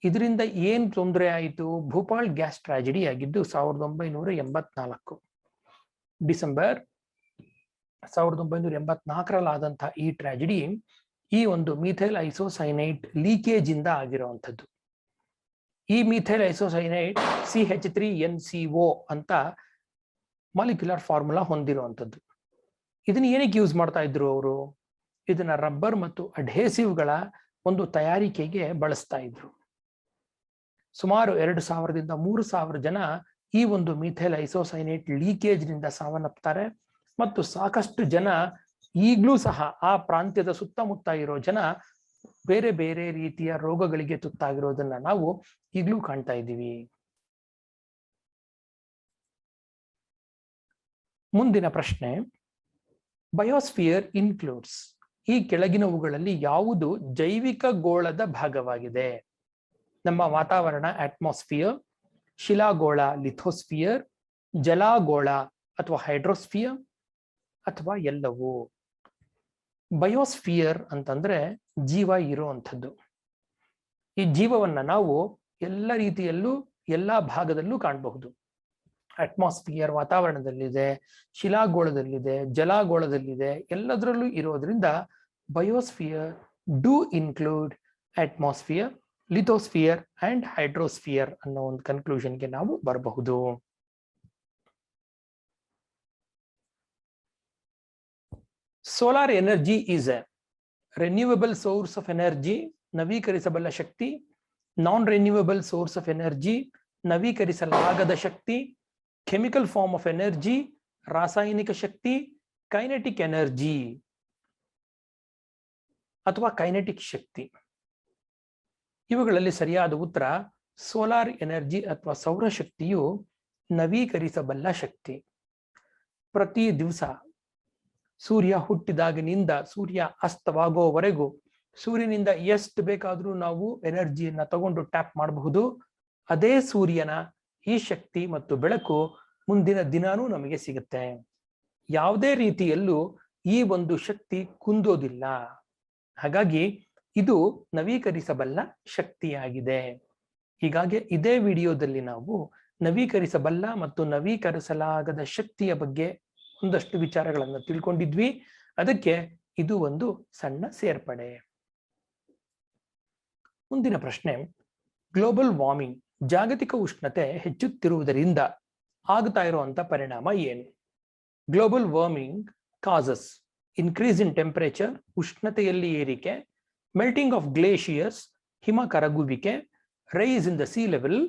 ಇದರಿಂದ ಏನ್ ತೊಂದರೆ ಆಯಿತು? ಭೋಪಾಲ್ ಗ್ಯಾಸ್ ಟ್ರಾಜಿಡಿ ಆಗಿದ್ದು 1984 ಡಿಸೆಂಬರ್ 1984 ಈ ಟ್ರಾಜಿಡಿ ಈ ಒಂದು ಮೀಥೈಲ್ ಐಸೋಸೈನೈಟ್ ಲೀಕೇಜ್ ಇಂದ ಆಗಿರುವಂಥದ್ದು. ಈ ಮೀಥೈಲ್ ಐಸೋಸೈನೈಟ್ CH3NCO ಅಂತ ಮಾಲಿಕ್ಯುಲರ್ ಫಾರ್ಮುಲಾ ಹೊಂದಿರುವಂಥದ್ದು. ಇದನ್ನ ಏನಕ್ಕೆ ಯೂಸ್ ಮಾಡ್ತಾ ಇದ್ರು ಅವರು? ಇದನ್ನ ರಬ್ಬರ್ ಮತ್ತು ಅಡ್ಹೇಸಿವ್ಗಳ ಒಂದು ತಯಾರಿಕೆಗೆ ಬಳಸ್ತಾ ಇದ್ರು. ಸುಮಾರು 2000ದಿಂದ 3000 ಜನ ಈ ಒಂದು ಮೀಥೈಲ್ ಐಸೋಸೈನೇಟ್ ಲೀಕೇಜ್ ನಿಂದ ಸಾವನ್ನಪ್ತಾರೆ ಮತ್ತು ಸಾಕಷ್ಟು ಜನ ಈಗಲೂ ಸಹ ಆ ಪ್ರಾಂತ್ಯದ ಸುತ್ತಮುತ್ತ ಇರೋ ಜನ ಬೇರೆ ಬೇರೆ ರೀತಿಯ ರೋಗಗಳಿಗೆ ತುತ್ತಾಗಿರೋದನ್ನ ನಾವು ಈಗಲೂ ಕಾಣ್ತಾ ಇದ್ದೀವಿ. ಮುಂದಿನ ಪ್ರಶ್ನೆ, ಬಯೋಸ್ಫಿಯರ್ ಇನ್ಕ್ಲೂಡ್ಸ್. ಈ ಕೆಳಗಿನವುಗಳಲ್ಲಿ ಯಾವುದು ಜೈವಿಕ ಗೋಳದ ಭಾಗವಾಗಿದೆ? ನಮ್ಮ ವಾತಾವರಣ ಅಟ್ಮಾಸ್ಫಿಯರ್, ಶಿಲಾಗೋಳ ಲಿಥೋಸ್ಫಿಯರ್, ಜಲಾಗೋಳ ಅಥವಾ ಹೈಡ್ರೋಸ್ಫಿಯರ್, ಅಥವಾ ಎಲ್ಲವೂ. ಬಯೋಸ್ಫಿಯರ್ ಅಂತಂದ್ರೆ ಜೀವ ಇರುವಂಥದ್ದು. ಈ ಜೀವವನ್ನ ನಾವು ಎಲ್ಲ ರೀತಿಯಲ್ಲೂ ಎಲ್ಲಾ ಭಾಗದಲ್ಲೂ ಕಾಣಬಹುದು. ಅಟ್ಮಾಸ್ಫಿಯರ್ ವಾತಾವರಣದಲ್ಲಿದೆ, ಶಿಲಾಗೋಳದಲ್ಲಿದೆ, ಜಲಾಗೋಳದಲ್ಲಿದೆ, ಎಲ್ಲದರಲ್ಲೂ ಇರೋದ್ರಿಂದ biosphere do include atmosphere, lithosphere and hydrosphere ಅನ್ನೋ ಒಂದು ಕನ್ಕ್ಲೂಷನ್ಗೆ ನಾವು ಬರಬಹುದು. Solar energy is a renewable source of energy, ನವೀಕರಿಸಬಲ್ಲ ಶಕ್ತಿ, non renewable source of energy, ನವೀಕರಿಸಲಾಗದ ಶಕ್ತಿ, ಕೆಮಿಕಲ್ ಫಾರ್ಮ್ ಆಫ್ ಎನರ್ಜಿ, ರಾಸಾಯನಿಕ ಶಕ್ತಿ, ಕೈನೆಟಿಕ್ ಎನರ್ಜಿ ಅಥವಾ ಕೈನೆಟಿಕ್ ಶಕ್ತಿ. ಇವುಗಳಲ್ಲಿ ಸರಿಯಾದ ಉತ್ತರ ಸೋಲಾರ್ ಎನರ್ಜಿ ಅಥವಾ ಸೌರಶಕ್ತಿಯು ನವೀಕರಿಸಬಲ್ಲ ಶಕ್ತಿ. ಪ್ರತಿ ದಿವಸ ಸೂರ್ಯ ಹುಟ್ಟಿದಾಗಿನಿಂದ ಸೂರ್ಯ ಅಸ್ತವಾಗೋವರೆಗೂ ಸೂರ್ಯನಿಂದ ಎಷ್ಟು ಬೇಕಾದರೂ ನಾವು ಎನರ್ಜಿಯನ್ನ ತಗೊಂಡು ಟ್ಯಾಪ್ ಮಾಡಬಹುದು. ಅದೇ ಸೂರ್ಯನ ಈ ಶಕ್ತಿ ಮತ್ತು ಬೆಳಕು ಮುಂದಿನ ದಿನಾನೂ ನಮಗೆ ಸಿಗುತ್ತೆ. ಯಾವುದೇ ರೀತಿಯಲ್ಲೂ ಈ ಒಂದು ಶಕ್ತಿ ಕುಂದೋದಿಲ್ಲ. ಹಾಗಾಗಿ ಇದು ನವೀಕರಿಸಬಲ್ಲ ಶಕ್ತಿಯಾಗಿದೆ. ಹೀಗಾಗಿ ಇದೇ ವಿಡಿಯೋದಲ್ಲಿ ನಾವು ನವೀಕರಿಸಬಲ್ಲ ಮತ್ತು ನವೀಕರಿಸಲಾಗದ ಶಕ್ತಿಯ ಬಗ್ಗೆ ಒಂದಷ್ಟು ವಿಚಾರಗಳನ್ನು ತಿಳ್ಕೊಂಡಿದ್ವಿ. ಅದಕ್ಕೆ ಇದು ಒಂದು ಸಣ್ಣ ಸೇರ್ಪಡೆ. ಮುಂದಿನ ಪ್ರಶ್ನೆ, ಗ್ಲೋಬಲ್ ವಾರ್ಮಿಂಗ್, ಜಾಗತಿಕ ಉಷ್ಣತೆ ಹೆಚ್ಚುತ್ತಿರುವುದರಿಂದ ಆಗ್ತಾ ಇರುವಂತ ಪರಿಣಾಮ ಏನು? Global warming causes increase in temperature, ಉಷ್ಣತೆಯಲ್ಲಿ ಏರಿಕೆ, ಮೆಲ್ಟಿಂಗ್ ಆಫ್ ಗ್ಲೇಷಿಯರ್ಸ್, ಹಿಮ ಕರಗುವಿಕೆ, rise in the sea level,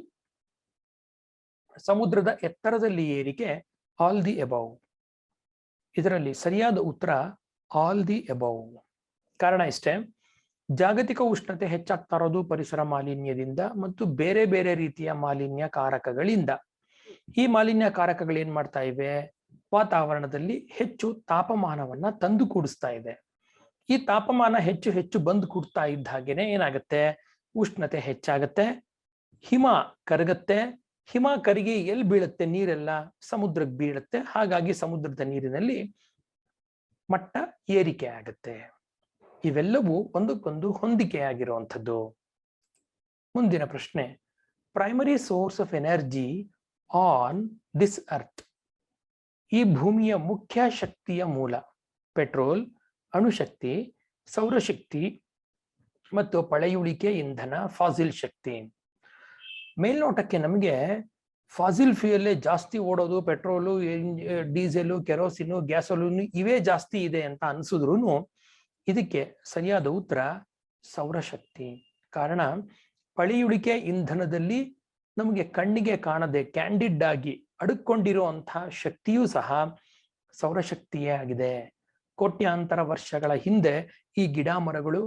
ಸಮುದ್ರದ ಎತ್ತರದಲ್ಲಿ ಏರಿಕೆ, ಆಲ್ ದಿ ಅಬೌವ್. ಇದರಲ್ಲಿ ಸರಿಯಾದ ಉತ್ತರ ಆಲ್ ದಿ ಅಬೌವ್. ಕಾರಣ ಇಷ್ಟೇ, ಜಾಗತಿಕ ಉಷ್ಣತೆ ಹೆಚ್ಚಾಗ್ತಾ ಇರೋದು ಪರಿಸರ ಮಾಲಿನ್ಯದಿಂದ ಮತ್ತು ಬೇರೆ ಬೇರೆ ರೀತಿಯ ಮಾಲಿನ್ಯ ಕಾರಕಗಳಿಂದ. ಈ ಮಾಲಿನ್ಯ ಕಾರಕಗಳು ಏನ್ ಮಾಡ್ತಾ ಇವೆ? ವಾತಾವರಣದಲ್ಲಿ ಹೆಚ್ಚು ತಾಪಮಾನವನ್ನ ತಂದು ಕೂಡಿಸ್ತಾ ಇದೆ. ಈ ತಾಪಮಾನ ಹೆಚ್ಚು ಹೆಚ್ಚು ಬಂದು ಕೂಡ್ತಾ ಇದ್ದ ಹಾಗೇನೆ ಏನಾಗುತ್ತೆ? ಉಷ್ಣತೆ ಹೆಚ್ಚಾಗತ್ತೆ, ಹಿಮ ಕರಗತ್ತೆ. ಹಿಮ ಕರಗಿ ಎಲ್ಲಿ ಬೀಳುತ್ತೆ? ನೀರೆಲ್ಲ ಸಮುದ್ರಕ್ಕೆ ಬೀಳುತ್ತೆ. ಹಾಗಾಗಿ ಸಮುದ್ರದ ನೀರಿನಲ್ಲಿ ಮಟ್ಟ ಏರಿಕೆ ಆಗುತ್ತೆ. ಇವೆಲ್ಲವೂ ಒಂದಕ್ಕೊಂದು ಹೊಂದಿಕೆಯಾಗಿರುವಂಥದ್ದು. ಮುಂದಿನ ಪ್ರಶ್ನೆ, primary source of energy on this earth. ಈ ಭೂಮಿಯ ಮುಖ್ಯ ಶಕ್ತಿಯ ಮೂಲ ಪೆಟ್ರೋಲ್, ಅಣುಶಕ್ತಿ, ಸೌರಶಕ್ತಿ ಮತ್ತು ಪಳೆಯುಳಿಕೆ ಇಂಧನ, ಫಾಸಿಲ್ ಶಕ್ತಿ. ಮೇಲ್ನೋಟಕ್ಕೆ ನಮಗೆ ಫಾಸಿಲ್ ಫ್ಯೂಯಲ್ಲೇ ಜಾಸ್ತಿ ಓಡೋದು, ಪೆಟ್ರೋಲು, ಡೀಸೆಲು, ಕೆರೋಸಿನು, ಗ್ಯಾಸೋಲಿನು ಇವೇ ಜಾಸ್ತಿ ಇದೆ ಅಂತ ಅನ್ಸಿದ್ರು ಇದಕ್ಕೆ ಸರಿಯಾದ ಉತ್ತರ ಸೌರಶಕ್ತಿ. ಕಾರಣ ಪಳೆಯುಳಿಕೆ ಇಂಧನದಲ್ಲಿ ನಮಗೆ ಕಣ್ಣಿಗೆ ಕಾಣದೆ ಕ್ಯಾಂಡಿಡ್ ಆಗಿ ಅಡುಕೊಂಡಿರುವಂತಹ ಶಕ್ತಿಯೂ ಸಹ ಸೌರಶಕ್ತಿಯೇ ಆಗಿದೆ. ಕೋಟ್ಯಾಂತರ ವರ್ಷಗಳ ಹಿಂದೆ ಈ ಗಿಡ ಮರಗಳು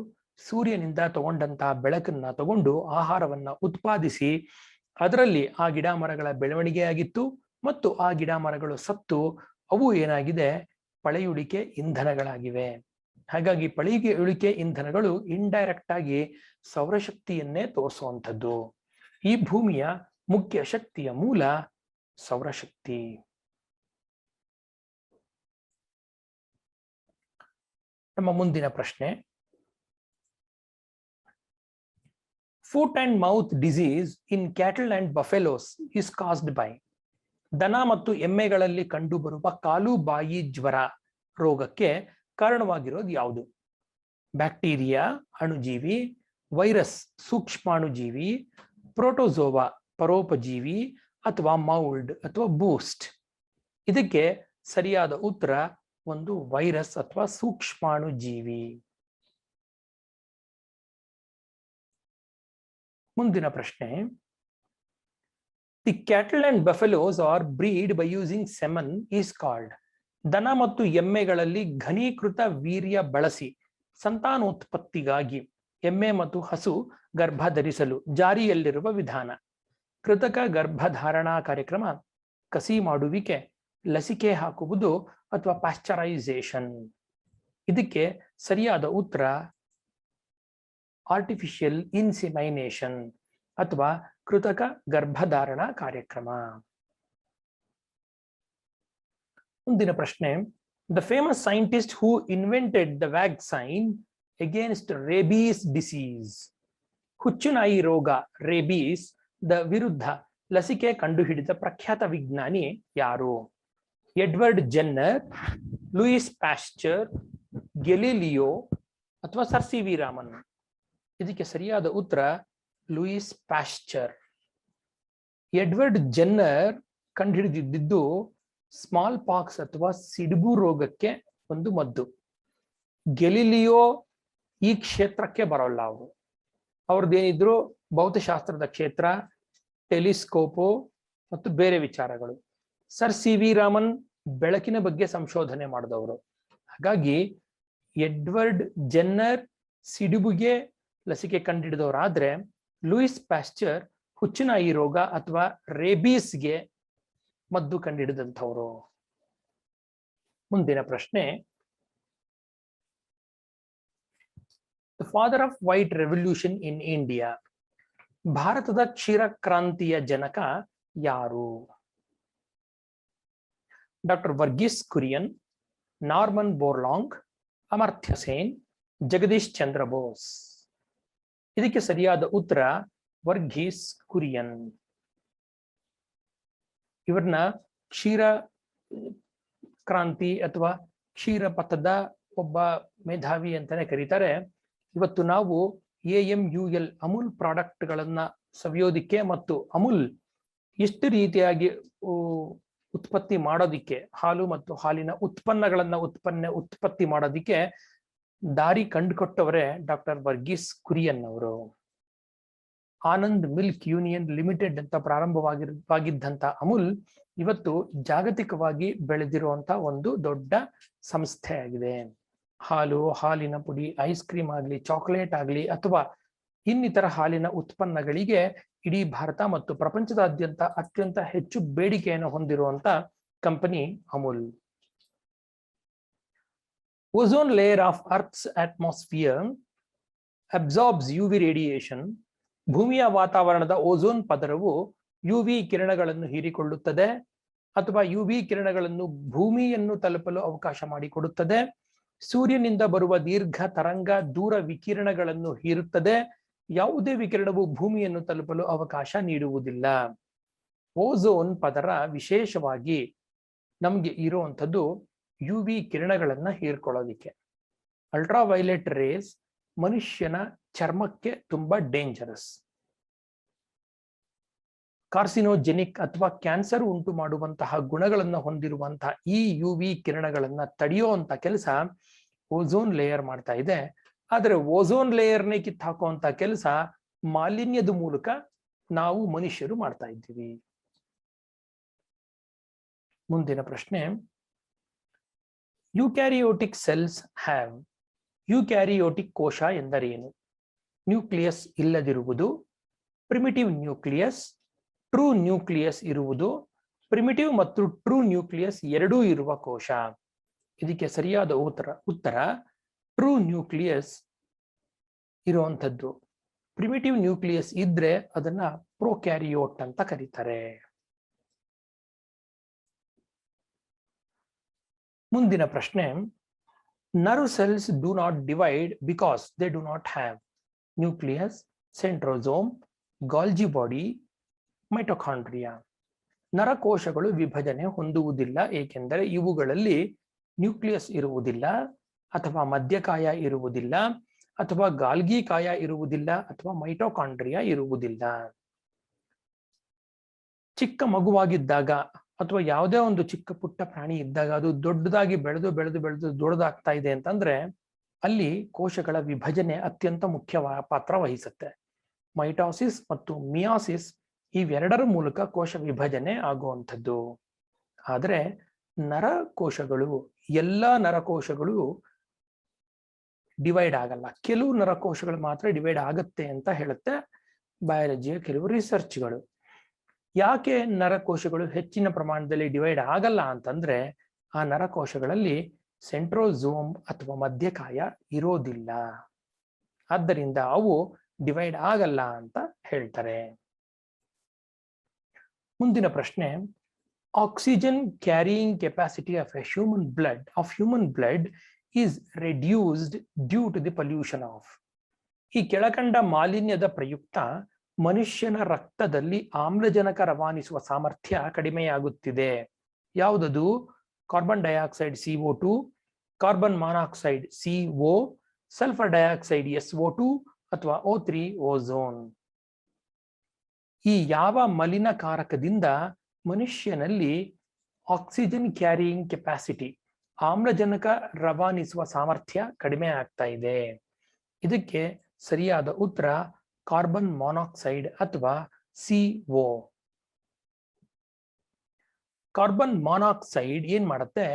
ಸೂರ್ಯನಿಂದ ತಗೊಂಡಂತಹ ಬೆಳಕನ್ನ ತಗೊಂಡು ಆಹಾರವನ್ನ ಉತ್ಪಾದಿಸಿ ಅದರಲ್ಲಿ ಆ ಗಿಡ ಮರಗಳ ಬೆಳವಣಿಗೆ ಆಗಿತ್ತು ಮತ್ತು ಆ ಗಿಡ ಮರಗಳು ಸತ್ತು ಅವು ಏನಾಗಿದೆ, ಪಳೆಯುಳಿಕೆ ಇಂಧನಗಳಾಗಿವೆ. ಹಾಗಾಗಿ ಪಳೆಯುಳಿಕೆ ಇಂಧನಗಳು ಇಂಡೈರೆಕ್ಟ್ ಆಗಿ ಸೌರಶಕ್ತಿಯನ್ನೇ ತೋರಿಸುವಂಥದ್ದು. ಈ ಭೂಮಿಯ ಮುಖ್ಯ ಶಕ್ತಿಯ ಮೂಲ ಸೌರಶಕ್ತಿ. ನಮ್ಮ ಮುಂದಿನ ಪ್ರಶ್ನೆ, foot and mouth disease in cattle and buffaloes is caused by. ದನ ಮತ್ತು ಎಮ್ಮೆಗಳಲ್ಲಿ ಕಂಡುಬರುವ ಕಾಲು ಬಾಯಿ ಜ್ವರ ರೋಗಕ್ಕೆ ಕಾರಣವಾಗಿರೋದು ಯಾವುದು? ಬ್ಯಾಕ್ಟೀರಿಯಾ ಅಣುಜೀವಿ, ವೈರಸ್ ಸೂಕ್ಷ್ಮಾಣುಜೀವಿ, ಪ್ರೋಟೋಜೋವಾ ಪರೋಪಜೀವಿ, ಅಥವಾ ಮೌಲ್ಡ್ ಅಥವಾ ಬೂಸ್ಟ್. ಇದಕ್ಕೆ ಸರಿಯಾದ ಉತ್ತರ ಒಂದು ವೈರಸ್ ಅಥವಾ ಸೂಕ್ಷ್ಮಾಣುಜೀವಿ. ಮುಂದಿನ ಪ್ರಶ್ನೆ, the cattle and buffaloes are breed by using semen is called. ದನ ಮತ್ತು ಎಮ್ಮೆಗಳಲ್ಲಿ ಘನೀಕೃತ ವೀರ್ಯ ಬಳಸಿ ಸಂತಾನೋತ್ಪತ್ತಿಗಾಗಿ ಎಮ್ಮೆ ಮತ್ತು ಹಸು ಗರ್ಭ ಧರಿಸಲು ಜಾರಿಯಲ್ಲಿರುವ ವಿಧಾನ. ಕೃತಕ ಗರ್ಭಧಾರಣಾ ಕಾರ್ಯಕ್ರಮ, ಕಸಿ ಮಾಡುವಿಕೆ, ಲಸಿಕೆ ಹಾಕುವುದು ಅಥವಾ ಪಾಶ್ಚರೈಸೇಷನ್. ಇದಕ್ಕೆ ಸರಿಯಾದ ಉತ್ತರ ಆರ್ಟಿಫಿಷಿಯಲ್ ಇನ್ಸಿಮೈನೇಷನ್ ಅಥವಾ ಕೃತಕ ಗರ್ಭಧಾರಣಾ ಕಾರ್ಯಕ್ರಮ. ಮುಂದಿನ ಪ್ರಶ್ನೆ, the famous scientist who invented the vaccine against rabies disease. ಹುಚ್ಚುನಾಯಿ ರೋಗ ರೇಬೀಸ್ ದ ವಿರುದ್ಧ ಲಸಿಕೆ ಕಂಡುಹಿಡಿದ ಪ್ರಖ್ಯಾತ ವಿಜ್ಞಾನಿ ಯಾರು? Edward Jenner, Louis Pasteur, Galileo ಅಥವಾ ಸರ್ ಸಿ ವಿ ರಾಮನ್. ಇದಕ್ಕೆ ಸರಿಯಾದ ಉತ್ತರ ಲೂಯಿಸ್ ಪ್ಯಾಸ್ಚರ್. ಎಡ್ವರ್ಡ್ ಜೆನ್ನರ್ ಕಂಡುಹಿಡಿದಿದ್ದು ಸ್ಮಾಲ್ ಪಾಕ್ಸ್ ಅಥವಾ ಸಿಡುಬು ರೋಗಕ್ಕೆ ಒಂದು ಮದ್ದು. ಗೆಲಿಲಿಯೋ ಈ ಕ್ಷೇತ್ರಕ್ಕೆ ಬರೋಲ್ಲ. ಅವ್ರದ್ದೇನಿದ್ರು ಭೌತಶಾಸ್ತ್ರದ ಕ್ಷೇತ್ರ, ಟೆಲಿಸ್ಕೋಪು ಮತ್ತು ಬೇರೆ ವಿಚಾರಗಳು. ಸರ್ ಸಿ ವಿ ರಾಮನ್ ಬೆಳಕಿನ ಬಗ್ಗೆ ಸಂಶೋಧನೆ ಮಾಡಿದವರು. ಹಾಗಾಗಿ ಎಡ್ವರ್ಡ್ ಜೆನ್ನರ್ ಸಿಡುಬುಗೆ ಲಸಿಕೆ ಕಂಡುಹಿಡಿದವರಾದ್ರೆ, ಲೂಯಿಸ್ ಪ್ಯಾಸ್ಚರ್ ಹುಚ್ಚುನಾಯಿ ರೋಗ ಅಥವಾ ರೇಬೀಸ್ಗೆ ಮದ್ದು ಕಂಡುಹಿಡಿದಂಥವರು. ಮುಂದಿನ ಪ್ರಶ್ನೆ, the father of white revolution in India. ಭಾರತದ ಕ್ಷೀರ ಕ್ರಾಂತಿಯ ಜನಕ ಯಾರು? Doctor Verghese Kurien, Norman Borlaug, Amartya Sen, Jagadish Chandra Bose. ಇದಕ್ಕೆ ಸರಿಯಾದ ಉತ್ತರ ವರ್ಗೀಸ್ ಕುರಿಯನ್. ಇವ್ರನ್ನ ಕ್ಷೀರ ಕ್ರಾಂತಿ ಅಥವಾ ಕ್ಷೀರ ಪಥದ ಒಬ್ಬ ಮೇಧಾವಿ ಅಂತಾನೆ ಕರೀತಾರೆ. ಇವತ್ತು ನಾವು AMUL ಅಮೂಲ್ ಪ್ರಾಡಕ್ಟ್ಗಳನ್ನ ಸವಿಯೋದಿಕ್ಕೆ ಮತ್ತು ಅಮೂಲ್ ಎಷ್ಟು ರೀತಿಯಾಗಿ ಉತ್ಪತ್ತಿ ಮಾಡೋದಿಕ್ಕೆ, ಹಾಲು ಮತ್ತು ಹಾಲಿನ ಉತ್ಪನ್ನಗಳನ್ನ ಉತ್ಪತ್ತಿ ಮಾಡೋದಿಕ್ಕೆ ದಾರಿ ಕಂಡುಕೊಟ್ಟವರೇ ಡಾಕ್ಟರ್ ವರ್ಗೀಸ್ ಕುರಿಯನ್ ಅವರು. ಆನಂದ್ ಮಿಲ್ಕ್ ಯೂನಿಯನ್ ಲಿಮಿಟೆಡ್ ಅಂತ ಪ್ರಾರಂಭವಾಗಿದ್ದಂತ ಅಮೂಲ್ ಇವತ್ತು ಜಾಗತಿಕವಾಗಿ ಬೆಳೆದಿರುವಂತ ಒಂದು ದೊಡ್ಡ ಸಂಸ್ಥೆಯಾಗಿದೆ. ಹಾಲು, ಹಾಲಿನ ಪುಡಿ, ಐಸ್ ಕ್ರೀಮ್ ಆಗಲಿ, ಚಾಕ್ಲೇಟ್ ಆಗಲಿ ಅಥವಾ ಇನ್ನಿತರ ಹಾಲಿನ ಉತ್ಪನ್ನಗಳಿಗೆ ಇಡೀ ಭಾರತ ಮತ್ತು ಪ್ರಪಂಚದಾದ್ಯಂತ ಅತ್ಯಂತ ಹೆಚ್ಚು ಬೇಡಿಕೆಯನ್ನು ಹೊಂದಿರುವಂತ company Amul. Ozone layer of earth's atmosphere absorbs UV radiation. ಭೂಮಿಯ ವಾತಾವರಣದ ಓಝೋನ್ ಪದರವು UV ಕಿರಣಗಳನ್ನು ಹೀರಿಕೊಳ್ಳುತ್ತದೆ ಅಥವಾ UV ಕಿರಣಗಳನ್ನು ಭೂಮಿಯನ್ನು ತಲುಪಲು ಅವಕಾಶ ಮಾಡಿಕೊಡುತ್ತದೆ. ಸೂರ್ಯನಿಂದ ಬರುವ ದೀರ್ಘ ತರಂಗ ದೂರ ವಿಕಿರಣಗಳನ್ನು ಹೀರುತ್ತದೆ. ಯಾವುದೇ ವಿಕಿರಣವು ಭೂಮಿಯನ್ನು ತಲುಪಲು ಅವಕಾಶ ನೀಡುವುದಿಲ್ಲ. ಓಝೋನ್ ಪದರ ವಿಶೇಷವಾಗಿ ನಮ್ಗೆ ಇರುವಂಥದ್ದು UV ಕಿರಣಗಳನ್ನ ಹೀರ್ಕೊಳ್ಳೋದಿಕ್ಕೆ. ಅಲ್ಟ್ರಾವೈಲೆಟ್ ರೇಸ್ ಮನುಷ್ಯನ ಚರ್ಮಕ್ಕೆ ತುಂಬಾ ಡೇಂಜರಸ್. ಕಾರ್ಸಿನೋಜೆನಿಕ್ ಅಥವಾ ಕ್ಯಾನ್ಸರ್ ಉಂಟು ಮಾಡುವಂತಹ ಗುಣಗಳನ್ನು ಹೊಂದಿರುವಂತಹ ಈ UV ಕಿರಣಗಳನ್ನ ತಡೆಯುವಂತ ಕೆಲಸ ಓಝೋನ್ ಲೇಯರ್ ಮಾಡ್ತಾ ಇದೆ. ಆದರೆ ಓಝೋನ್ ಲೇಯರ್ನೇ ಕಿತ್ತಾಕುವಂತ ಕೆಲಸ ಮಾಲಿನ್ಯದ ಮೂಲಕ ನಾವು ಮನುಷ್ಯರು ಮಾಡ್ತಾ ಇದ್ದೀವಿ. ಮುಂದಿನ ಪ್ರಶ್ನೆ, ಯುಕ್ಯಾರಿಯೋಟಿಕ್ ಸೆಲ್ಸ್ ಹ್ಯಾವ್. ಯುಕ್ಯಾರಿಯೋಟಿಕ್ ಕೋಶ ಎಂದರೇನು? ನ್ಯೂಕ್ಲಿಯಸ್ ಇಲ್ಲದಿರುವುದು, ಪ್ರಿಮಿಟಿವ್ ನ್ಯೂಕ್ಲಿಯಸ್, ಟ್ರೂ ನ್ಯೂಕ್ಲಿಯಸ್ ಇರುವುದು, ಪ್ರಿಮಿಟಿವ್ ಮತ್ತು ಟ್ರೂ ನ್ಯೂಕ್ಲಿಯಸ್ ಎರಡೂ ಇರುವ ಕೋಶ. ಇದಕ್ಕೆ ಸರಿಯಾದ ಉತ್ತರ ಟ್ರೂ ನ್ಯೂಕ್ಲಿಯಸ್ ಇರುವಂಥದ್ದು. ಪ್ರಿಮಿಟಿವ್ ನ್ಯೂಕ್ಲಿಯಸ್ ಇದ್ರೆ ಅದನ್ನ ಪ್ರೋಕ್ಯಾರಿಯೋಟ್ ಅಂತ ಕರೀತಾರೆ. ಮುಂದಿನ ಪ್ರಶ್ನೆ, nerve cells do not divide because they do not have nucleus, centrosome, Golgi body, mitochondria. ನರಕೋಶಗಳು ವಿಭಜನೆ ಹೊಂದುವುದಿಲ್ಲ ಏಕೆಂದರೆ ಇವುಗಳಲ್ಲಿ ನ್ಯೂಕ್ಲಿಯಸ್ ಇರುವುದಿಲ್ಲ, ಅಥವಾ ಮಧ್ಯಕಾಯ ಇರುವುದಿಲ್ಲ, ಅಥವಾ ಗಾಲ್ಗಿ ಕಾಯ ಇರುವುದಿಲ್ಲ, ಅಥವಾ ಮೈಟೊಕಾಂಡ್ರಿಯಾ ಇರುವುದಿಲ್ಲ. ಚಿಕ್ಕ ಮಗುವಾಗಿದ್ದಾಗ ಅಥವಾ ಯಾವುದೇ ಒಂದು ಚಿಕ್ಕ ಪುಟ್ಟ ಪ್ರಾಣಿ ಇದ್ದಾಗ ಅದು ದೊಡ್ಡದಾಗಿ ಬೆಳೆದು ಬೆಳೆದು ಬೆಳೆದು ದೊಡ್ಡದಾಗ್ತಾ ಇದೆ ಅಂತಂದ್ರೆ ಅಲ್ಲಿ ಕೋಶಗಳ ವಿಭಜನೆ ಅತ್ಯಂತ ಮುಖ್ಯವಾದ ಪಾತ್ರ ವಹಿಸುತ್ತೆ. ಮೈಟಾಸಿಸ್ ಮತ್ತು ಮಿಯಾಸಿಸ್ ಇವೆರಡರ ಮೂಲಕ ಕೋಶ ವಿಭಜನೆ ಆಗುವಂಥದ್ದು. ಆದರೆ ನರಕೋಶಗಳು, ಎಲ್ಲ ನರಕೋಶಗಳು ಡಿವೈಡ್ ಆಗಲ್ಲ. ಕೆಲವು ನರಕೋಶಗಳು ಮಾತ್ರ ಡಿವೈಡ್ ಆಗುತ್ತೆ ಅಂತ ಹೇಳುತ್ತೆ ಬಯಾಲಜಿಯ ಕೆಲವು ರಿಸರ್ಚ್ಗಳು. ಯಾಕೆ ನರಕೋಶಗಳು ಹೆಚ್ಚಿನ ಪ್ರಮಾಣದಲ್ಲಿ ಡಿವೈಡ್ ಆಗಲ್ಲ ಅಂತಂದ್ರೆ ಆ ನರಕೋಶಗಳಲ್ಲಿ ಸೆಂಟ್ರೋಸೋಮ್ ಅಥವಾ ಮಧ್ಯಕಾಯ ಇರೋದಿಲ್ಲ. ಆದ್ದರಿಂದ ಅವು ಡಿವೈಡ್ ಆಗಲ್ಲ ಅಂತ ಹೇಳ್ತಾರೆ. ಮುಂದಿನ ಪ್ರಶ್ನೆ, oxygen carrying capacity of human blood is reduced due to the pollution of. ಈ ಕೆಳಕಂಡ ಮಾಲಿನ್ಯದ ಪ್ರಯುಕ್ತ ಮನುಷ್ಯನ ರಕ್ತದಲ್ಲಿ ಆಮ್ಲಜನಕ ರವಾನಿಸುವ ಸಾಮರ್ಥ್ಯ ಕಡಿಮೆಯಾಗುತ್ತಿದೆ. ಯಾವುದದು? Carbon dioxide CO2, carbon monoxide CO, sulphur dioxide SO2 ಅಥವಾ O3 ಓಝೋನ್. ಈ ಯಾವ ಮಲಿನಕಾರಕದಿಂದ ಮನುಷ್ಯನಲ್ಲಿ ಆಕ್ಸಿಜನ್ ಕ್ಯಾರಿಯಿಂಗ್ ಕೆಪಾಸಿಟಿ, ಆಮ್ಲಜನಕ ರವಾನಿಸುವ ಸಾಮರ್ಥ್ಯ ಕಡಿಮೆ ಆಗ್ತಾ ಇದೆ? ಇದಕ್ಕೆ ಸರಿಯಾದ ಉತ್ತರ ಕಾರ್ಬನ್ ಮಾನಾಕ್ಸೈಡ್ ಅಥವಾ CO. ಕಾರ್ಬನ್ ಮಾನಾಕ್ಸೈಡ್ ಏನ್ ಮಾಡುತ್ತೆ?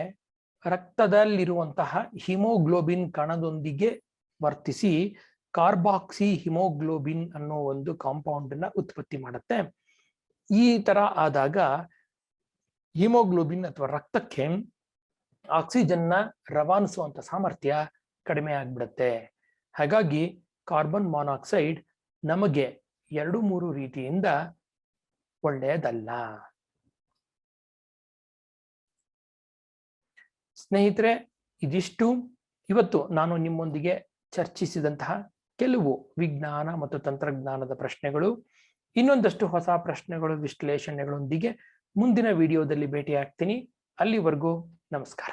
ರಕ್ತದಲ್ಲಿರುವಂತಹ ಹಿಮೋಗ್ಲೋಬಿನ್ ಕಣದೊಂದಿಗೆ ವರ್ತಿಸಿ ಕಾರ್ಬಾಕ್ಸಿ ಹಿಮೋಗ್ಲೋಬಿನ್ ಅನ್ನೋ ಒಂದು ಕಾಂಪೌಂಡ್ ನ ಉತ್ಪತ್ತಿ ಮಾಡುತ್ತೆ. ಈ ತರ ಆದಾಗ ಹಿಮೋಗ್ಲೋಬಿನ್ ಅಥವಾ ರಕ್ತಕ್ಕೆ ಆಕ್ಸಿಜನ್ ನ ರವಾನಿಸುವಂತ ಸಾಮರ್ಥ್ಯ ಕಡಿಮೆ ಆಗ್ಬಿಡುತ್ತೆ. ಹಾಗಾಗಿ ಕಾರ್ಬನ್ ಮಾನಾಕ್ಸೈಡ್ ನಮಗೆ 2-3 ರೀತಿಯಿಂದ ಒಳ್ಳೆಯದಲ್ಲ. ಸ್ನೇಹಿತರೆ, ಇದಿಷ್ಟು ಇವತ್ತು ನಾನು ನಿಮ್ಮೊಂದಿಗೆ ಚರ್ಚಿಸಿದಂತಹ ಕೆಲವು ವಿಜ್ಞಾನ ಮತ್ತು ತಂತ್ರಜ್ಞಾನದ ಪ್ರಶ್ನೆಗಳು. ಇನ್ನೊಂದಷ್ಟು ಹೊಸ ಪ್ರಶ್ನೆಗಳು, ವಿಶ್ಲೇಷಣೆಗಳೊಂದಿಗೆ ಮುಂದಿನ ವಿಡಿಯೋದಲ್ಲಿ ಭೇಟಿ ಆಗ್ತೀನಿ. ಅಲ್ಲಿವರೆಗೂ ನಮಸ್ಕಾರ.